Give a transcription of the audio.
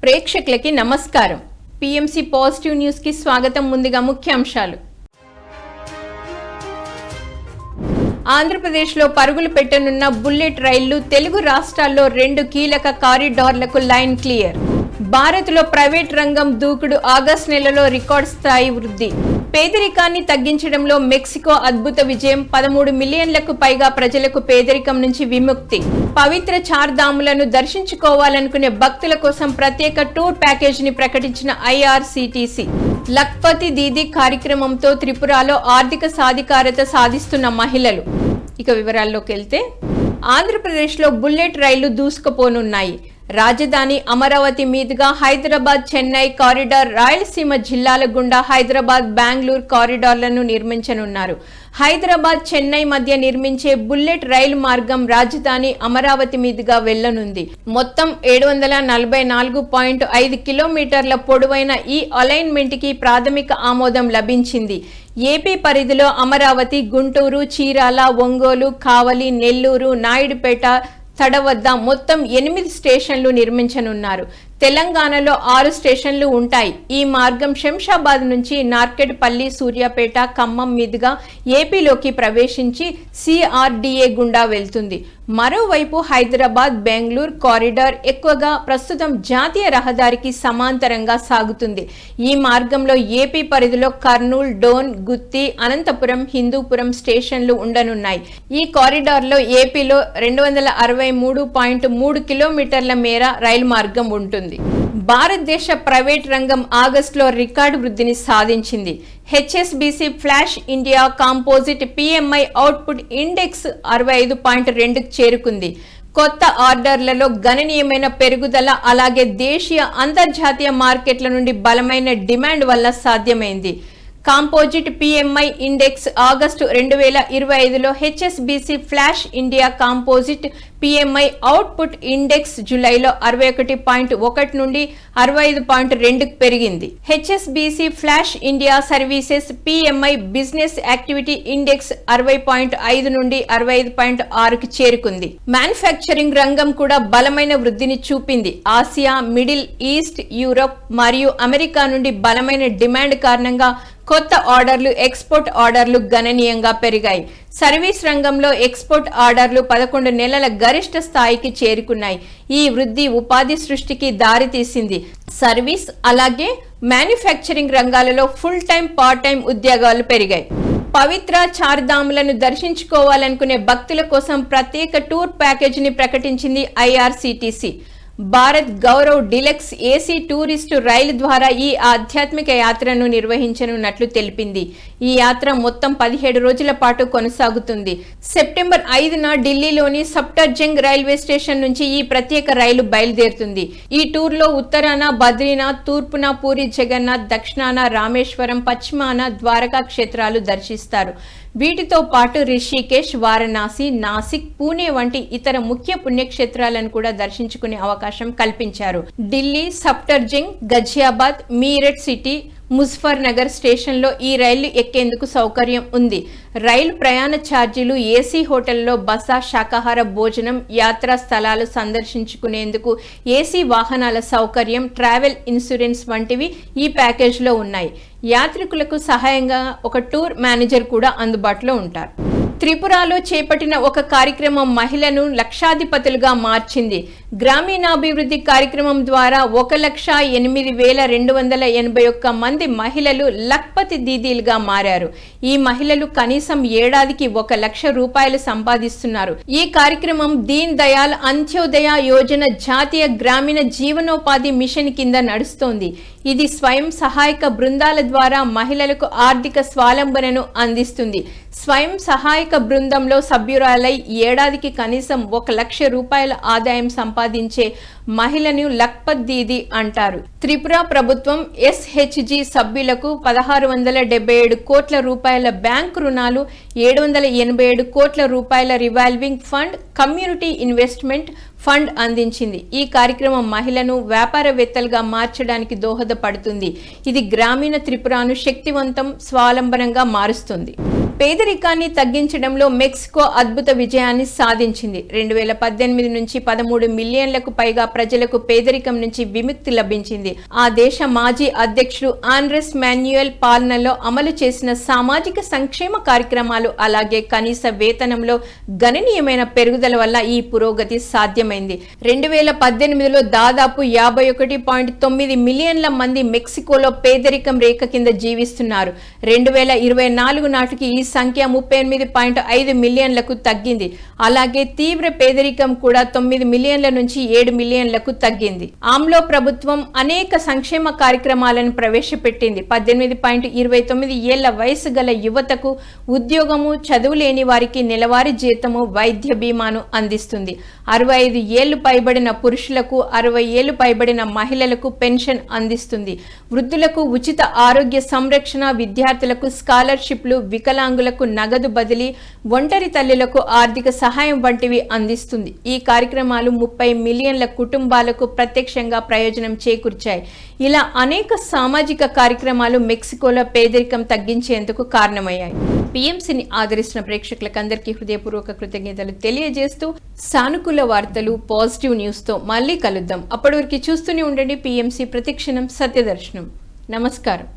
ప్రేక్షకులకి నమస్కారం. PMC positive news కి స్వాగతం. ముందుగా ముఖ్యాంశాలు. ఆంధ్రప్రదేశ్లో పరుగులు పెట్టనున్న బుల్లెట్ రైళ్లు, తెలుగు రాష్ట్రాల్లో 2 కీలక కారిడార్లకు లైన్ క్లియర్. భారత్లో ప్రైవేట్ రంగం దూకుడు, ఆగస్టు నెలలో రికార్డ్ స్థాయి వృద్ధి. పేదరికాన్ని తగ్గించడంలో మెక్సికో అద్భుత విజయం, 13 మిలియన్లకు పైగా ప్రజలకు పేదరికం నుంచి విముక్తి. పవిత్ర చార్ధాములను దర్శించుకోవాలనుకునే భక్తుల కోసం ప్రత్యేక టూర్ ప్యాకేజీని ప్రకటించిన ఐఆర్సీటీసీ. లఖ్పతి దీదీ కార్యక్రమంతో త్రిపురలో ఆర్థిక సాధికారత సాధిస్తున్న మహిళలు. ఇక వివరాల్లోకి వెళ్తే, ఆంధ్రప్రదేశ్లో బుల్లెట్ రైళ్లు దూసుకుపోనున్నాయి. రాజధాని అమరావతి మీదుగా హైదరాబాద్ చెన్నై కారిడార్, రాయలసీమ జిల్లాల గుండా హైదరాబాద్ బెంగళూరు కారిడార్లను నిర్మించనున్నారు. హైదరాబాద్ చెన్నై మధ్య నిర్మించే బుల్లెట్ రైలు మార్గం రాజధాని అమరావతి మీదుగా వెళ్లనుంది. మొత్తం 744.5 కిలోమీటర్ల పొడవైన ఈ అలైన్మెంట్ కి ప్రాథమిక ఆమోదం లభించింది. ఏపీ పరిధిలో అమరావతి, గుంటూరు, చీరాల, ఒంగోలు, కావలి, నెల్లూరు, నాయుడుపేట, తడ వద్ద మొత్తం 8 స్టేషన్లు నిర్మించనున్నారు. తెలంగాణలో 6 స్టేషన్లు ఉంటాయి. ఈ మార్గం శంషాబాద్ నుంచి నార్కెట్పల్లి, సూర్యాపేట, ఖమ్మం మీదుగా ఏపీలోకి ప్రవేశించి సిఆర్డీఏ గుండా వెళ్తుంది. మరోవైపు హైదరాబాద్ బెంగళూరు కారిడార్ ఎక్కువగా ప్రస్తుతం జాతీయ రహదారికి సమాంతరంగా సాగుతుంది. ఈ మార్గంలో ఏపీ పరిధిలో కర్నూలు, డోన్, గుత్తి, అనంతపురం, హిందూపురం స్టేషన్లు ఉండనున్నాయి. ఈ కారిడార్లో ఏపీలో 263.3 కిలోమీటర్ల మేర రైలు మార్గం ఉంటుంది. భారతదేశ ప్రైవేట్ రంగం ఆగస్టులో రికార్డు వృద్ధిని సాధించింది. HSBC flash India composite PMI output index 65.2కు చేరుకుంది. కొత్త ఆర్డర్లలో గణనీయమైన పెరుగుదల, అలాగే దేశీయ, అంతర్జాతీయ మార్కెట్ల నుండి బలమైన డిమాండ్ వల్ల సాధ్యమైంది. కాంపోజిట్ పిఎంఐ ఇండెక్స్ ఆగస్టు 2025లో HSBC flash India composite PMI output index జూలైలో 61.1 నుండి 65.2కు పెరిగింది. HSBC flash India services PMI business activity index 60.5 నుండి 65.6కు చేరుకుంది. మ్యానుఫ్యాక్చరింగ్ రంగం కూడా బలమైన వృద్ధిని చూపింది. ఆసియా, మిడిల్ ఈస్ట్, యూరప్ మరియు అమెరికా నుండి బలమైన డిమాండ్ కారణంగా కొత్త ఆర్డర్లు, ఎక్స్పోర్ట్ ఆర్డర్లు గణనీయంగా పెరిగాయి. సర్వీస్ రంగంలో ఎక్స్పోర్ట్ ఆర్డర్లు 11 నెలల గరిష్ట స్థాయికి చేరుకున్నాయి. ఈ వృద్ధి ఉపాధి సృష్టికి దారితీసింది. సర్వీస్ అలాగే మ్యానుఫ్యాక్చరింగ్ రంగాలలో ఫుల్ టైం, పార్ట్ టైం ఉద్యోగాలు పెరిగాయి. పవిత్ర చార్ధాములను దర్శించుకోవాలనుకునే భక్తుల కోసం ప్రత్యేక టూర్ ప్యాకేజీని ప్రకటించింది IRCTC. Bharat Gaurav deluxe AC tourist రైలు ద్వారా ఈ ఆధ్యాత్మిక యాత్రను నిర్వహించనున్నట్లు తెలిపింది. ఈ యాత్ర మొత్తం 17 రోజుల పాటు కొనసాగుతుంది. సెప్టెంబర్ 5న ఢిల్లీలోని సఫ్దర్జంగ్ రైల్వే స్టేషన్ నుంచి ఈ ప్రత్యేక రైలు బయలుదేరుతుంది. ఈ టూర్లో ఉత్తరాన బద్రీనాథ్, తూర్పున పూరి జగన్నాథ్, దక్షిణాన రామేశ్వరం, పశ్చిమాన ద్వారకా క్షేత్రాలు దర్శిస్తారు. వీటితో పాటు రిషికేశ్, వారణాసి, నాసిక్, పూణే వంటి ఇతర ముఖ్య పుణ్యక్షేత్రాలను కూడా దర్శించుకునే అవకాశం కల్పించారు. ఢిల్లీ, సఫ్దర్జంగ్, గజియాబాద్, మీరట్ సిటీ, ముజఫర్ నగర్ స్టేషన్లో ఈ రైళ్లు ఎక్కేందుకు సౌకర్యం ఉంది. రైలు ప్రయాణ ఛార్జీలు, ఏసీ హోటల్లో బస, శాకాహార భోజనం, యాత్రా స్థలాలు సందర్శించుకునేందుకు ఏసీ వాహనాల సౌకర్యం, ట్రావెల్ ఇన్సూరెన్స్ వంటివి ఈ ప్యాకేజ్లో ఉన్నాయి. యాత్రికులకు సహాయంగా ఒక టూర్ మేనేజర్ కూడా అందుబాటులో ఉంటారు. త్రిపురలో చేపట్టిన ఒక కార్యక్రమం మహిళను లక్షాధిపతులుగా మార్చింది. గ్రామీణాభివృద్ధి కార్యక్రమం ద్వారా 1,08,281 మంది మహిళలు లఖ్పతి దీదీలుగా మారారు. ఈ మహిళలు కనీసం ఏడాదికి 1 లక్ష రూపాయలు సంపాదిస్తున్నారు. ఈ కార్యక్రమం దీన్ దయాల్ అంత్యోదయ యోజన జాతీయ గ్రామీణ జీవనోపాధి మిషన్ కింద నడుస్తోంది. ఇది స్వయం సహాయక బృందాల ద్వారా మహిళలకు ఆర్థిక స్వావలంబనను అందిస్తుంది. స్వయం సహాయక బృందంలో సభ్యురాలై ఏడాదికి కనీసం 1 లక్ష రూపాయల ఆదాయం సంపాదించే మహిళను లఖ్పత్ దీదీ అంటారు. త్రిపుర ప్రభుత్వం ఎస్హెచ్జి సభ్యులకు 1677 కోట్ల రూపాయల బ్యాంకు రుణాలు, 787 కోట్ల రూపాయల revolving fund, community investment fund అందించింది. ఈ కార్యక్రమం మహిళను వ్యాపారవేత్తలుగా మార్చడానికి దోహదపడుతుంది. ఇది గ్రామీణ త్రిపురను శక్తివంతం, స్వావలంబనంగా మారుస్తుంది. పేదరికాన్ని తగ్గించడంలో మెక్సికో అద్భుత విజయాన్ని సాధించింది. 2018 నుంచి 13 మిలియన్లకు పైగా ప్రజలకు పేదరికం నుంచి విముక్తి లభించింది. ఆ దేశ మాజీ అధ్యక్షుడు ఆండ్రెస్ మాన్యుయల్ పాలనలో అమలు చేసిన సామాజిక సంక్షేమ కార్యక్రమాలు అలాగే కనీస వేతనంలో గణనీయమైన పెరుగుదల వల్ల ఈ పురోగతి సాధ్యమైంది. 2018లో దాదాపు 51.9 మిలియన్ల మంది మెక్సికోలో పేదరికం రేఖ కింద జీవిస్తున్నారు. 2024 నాటికి ఈ సంఖ్య 38.5 మిలియన్లకు తగ్గింది. అలాగే తీవ్ర పేదరికం కూడా 9 మిలియన్ల నుంచి 7 మిలియన్లకు తగ్గింది. ఆమ్లో ప్రభుత్వం అనేక సంక్షేమ కార్యక్రమాలను ప్రవేశపెట్టింది. 18.29 ఏళ్ల వయసు గల యువతకు ఉద్యోగము, చదువు లేని వారికి నెలవారీ జీతము, వైద్య బీమాను అందిస్తుంది. 65 ఏళ్లు పైబడిన పురుషులకు, 60 ఏళ్లు పైబడిన మహిళలకు పెన్షన్ అందిస్తుంది. వృద్ధులకు ఉచిత ఆరోగ్య సంరక్షణ, విద్యార్థులకు స్కాలర్షిప్లు, వికలాంగులకు నగదు బదిలీ, ఒంటరి తల్లులకు ఆర్థిక సహాయం వంటివి అందిస్తుంది. ఈ కార్యక్రమాలు 30 మిలియన్ల కుటుంబాలకు ప్రత్యక్షంగా ప్రయోజనం చేకూర్చాయి. ఇలా అనేక సామాజిక కార్యక్రమాలు మెక్సికోలో పేదరికం తగ్గించేందుకు కారణమయ్యాయి. పిఎంసిని ఆదరిస్తున్న ప్రేక్షకులకు అందరికీ హృదయపూర్వక కృతజ్ఞతలు తెలియజేస్తూ సానుకూల వార్తలు, పాజిటివ్ న్యూస్ తో మళ్ళీ కలుద్దాం. అప్పటి వరకు చూస్తూనే ఉండండి పిఎంసి ప్రతిక్షణం సత్యదర్శనం. నమస్కారం.